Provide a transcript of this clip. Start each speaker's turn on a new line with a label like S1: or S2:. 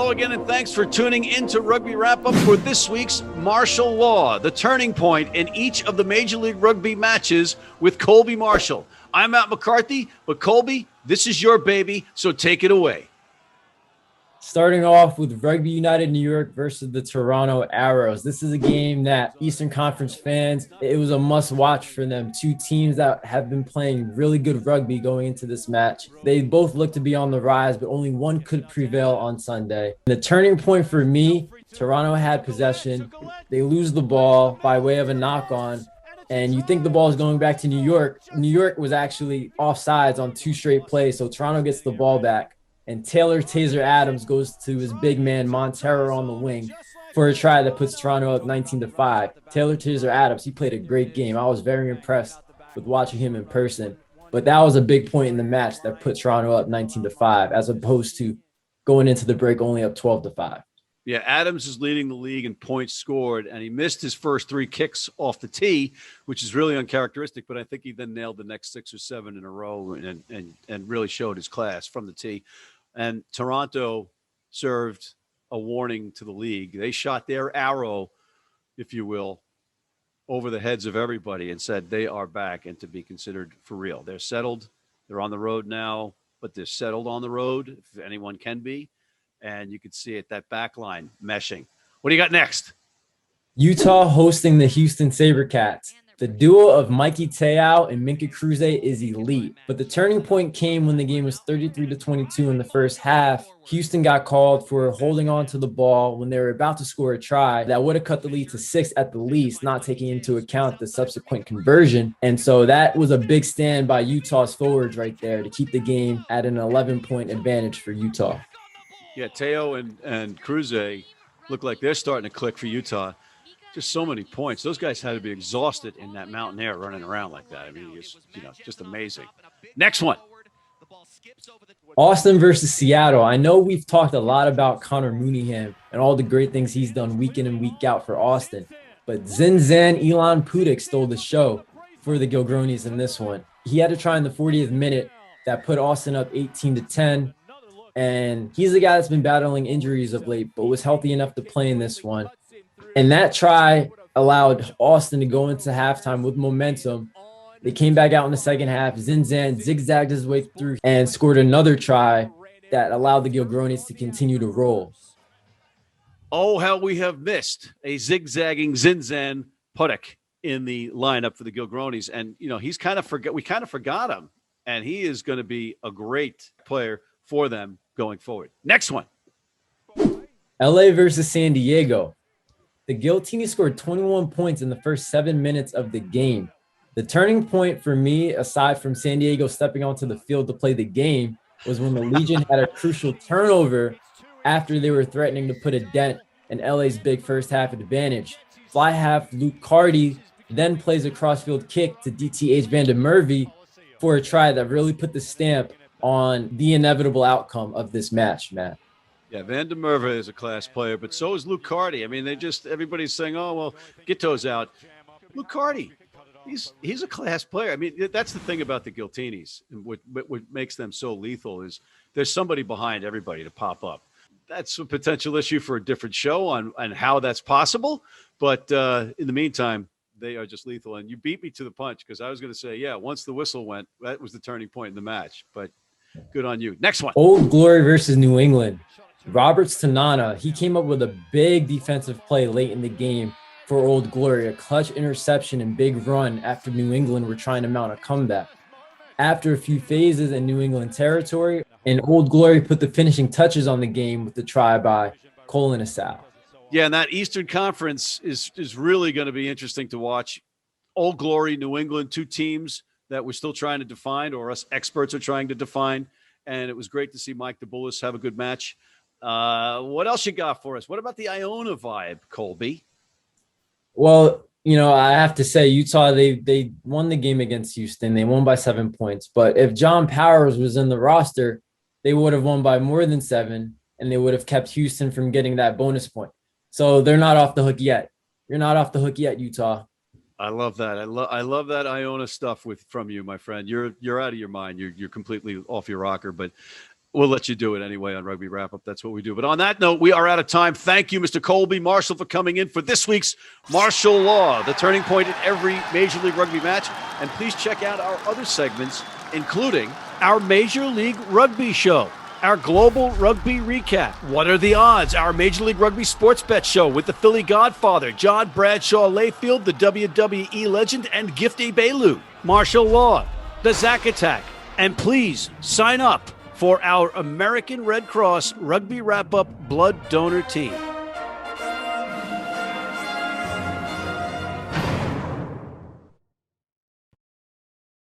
S1: Hello again, and thanks for tuning into Rugby Wrap-Up for this week's Martial Law, the turning point in each of the Major League Rugby matches with Colby Marshall. I'm Matt McCarthy, but Colby, this is your baby, so take it away.
S2: Starting off with Rugby United New York versus the Toronto Arrows. This is a game that Eastern Conference fans, it was a must-watch for them. Two teams that have been playing really good rugby going into this match. They both look to be on the rise, but only one could prevail on Sunday. The turning point for me, Toronto had possession. They lose the ball by way of a knock-on, and you think the ball is going back to New York. New York was actually offsides on two straight plays, so Toronto gets the ball back. And Taylor Taser Adams goes to his big man Montero on the wing for a try that puts Toronto up 19-5. Taylor Taser Adams, he played a great game. I was very impressed with watching him in person. But that was a big point in the match that put Toronto up 19-5, as opposed to going into the break only up 12-5.
S1: Yeah, Adams is leading the league in points scored, and he missed his first three kicks off the tee, which is really uncharacteristic, but I think he then nailed the next 6 or 7 in a row and really showed his class from the tee. And Toronto served a warning to the league. They shot their arrow, if you will, over the heads of everybody and said they are back and to be considered for real. They're settled. They're on the road now, but they're settled on the road, if anyone can be. And you could see it, that back line meshing. What do you got next?
S2: Utah hosting the Houston SaberCats. The duo of Mikey Te'o and Minka Cruze is elite, but the turning point came when the game was 33-22 in the first half. Houston got called for holding on to the ball when they were about to score a try that would have cut the lead to 6 at the least, not taking into account the subsequent conversion. And so that was a big stand by Utah's forwards right there to keep the game at an 11-point advantage for Utah.
S1: Yeah, Te'o and Cruze look like they're starting to click for Utah. Just so many points. Those guys had to be exhausted in that mountain air running around like that. I mean, it's, just amazing. Next one.
S2: Austin versus Seattle. I know we've talked a lot about Connor Mooneyham and all the great things he's done week in and week out for Austin, but Zinzan Elon Pudik stole the show for the Gilgronis in this one. He had a try in the 40th minute that put Austin up 18-10, and he's the guy that's been battling injuries of late, but was healthy enough to play in this one. And that try allowed Austin to go into halftime with momentum. They came back out in the second half. Zinzan zigzagged his way through and scored another try that allowed the Gilgronis to continue to roll.
S1: Oh, how we have missed a zigzagging Zinzan Pudik in the lineup for the Gilgronis. And, he's we kind of forgot him. And he is going to be a great player for them going forward. Next one.
S2: LA versus San Diego. The Guillotini scored 21 points in the first 7 minutes of the game. The turning point for me, aside from San Diego stepping onto the field to play the game, was when the Legion had a crucial turnover after they were threatening to put a dent in LA's big first half advantage. Fly half Luke Carty then plays a crossfield kick to DTH Van der Merwe for a try that really put the stamp on the inevitable outcome of this match, Matt.
S1: Yeah, Van der Merwe is a class player, but so is Luke Carty. I mean, everybody's saying, oh, well, Gitto's out. Luke Carty, he's a class player. I mean, that's the thing about the Guiltinis. What makes them so lethal is there's somebody behind everybody to pop up. That's a potential issue for a different show on how that's possible. But in the meantime, they are just lethal. And you beat me to the punch because I was going to say, yeah, once the whistle went, that was the turning point in the match. But good on you. Next one.
S2: Old Glory versus New England. Roberts Tanana, he came up with a big defensive play late in the game for Old Glory, a clutch interception and big run after New England were trying to mount a comeback. After a few phases in New England territory, and Old Glory put the finishing touches on the game with the try by Colin Asau.
S1: Yeah, and that Eastern Conference is really going to be interesting to watch. Old Glory, New England, two teams that we're still trying to define, or us experts are trying to define, and it was great to see Mike DeBullis have a good match. What else you got for us? What about the Iona vibe, Colby?
S2: Well, I have to say Utah, they won the game against Houston. They won by 7 points. But if John Powers was in the roster, they would have won by more than 7, and they would have kept Houston from getting that bonus point. So they're not off the hook yet. You're not off the hook yet, Utah.
S1: I love that. I love that Iona stuff from you, my friend. You're out of your mind. You're completely off your rocker. But We'll let you do it anyway on Rugby Wrap Up. That's what we do. But on that note, we are out of time. Thank you, Mr. Colby Marshall, for coming in for this week's Martial Law, the turning point in every Major League Rugby match. And please check out our other segments, including our Major League Rugby show, our Global Rugby Recap, What Are the Odds, our Major League Rugby Sports Bet show with the Philly Godfather, John Bradshaw Layfield, the WWE legend, and Gifty Bailu, Martial Law, the Zack Attack. And please sign up for our American Red Cross Rugby Wrap-Up Blood Donor Team.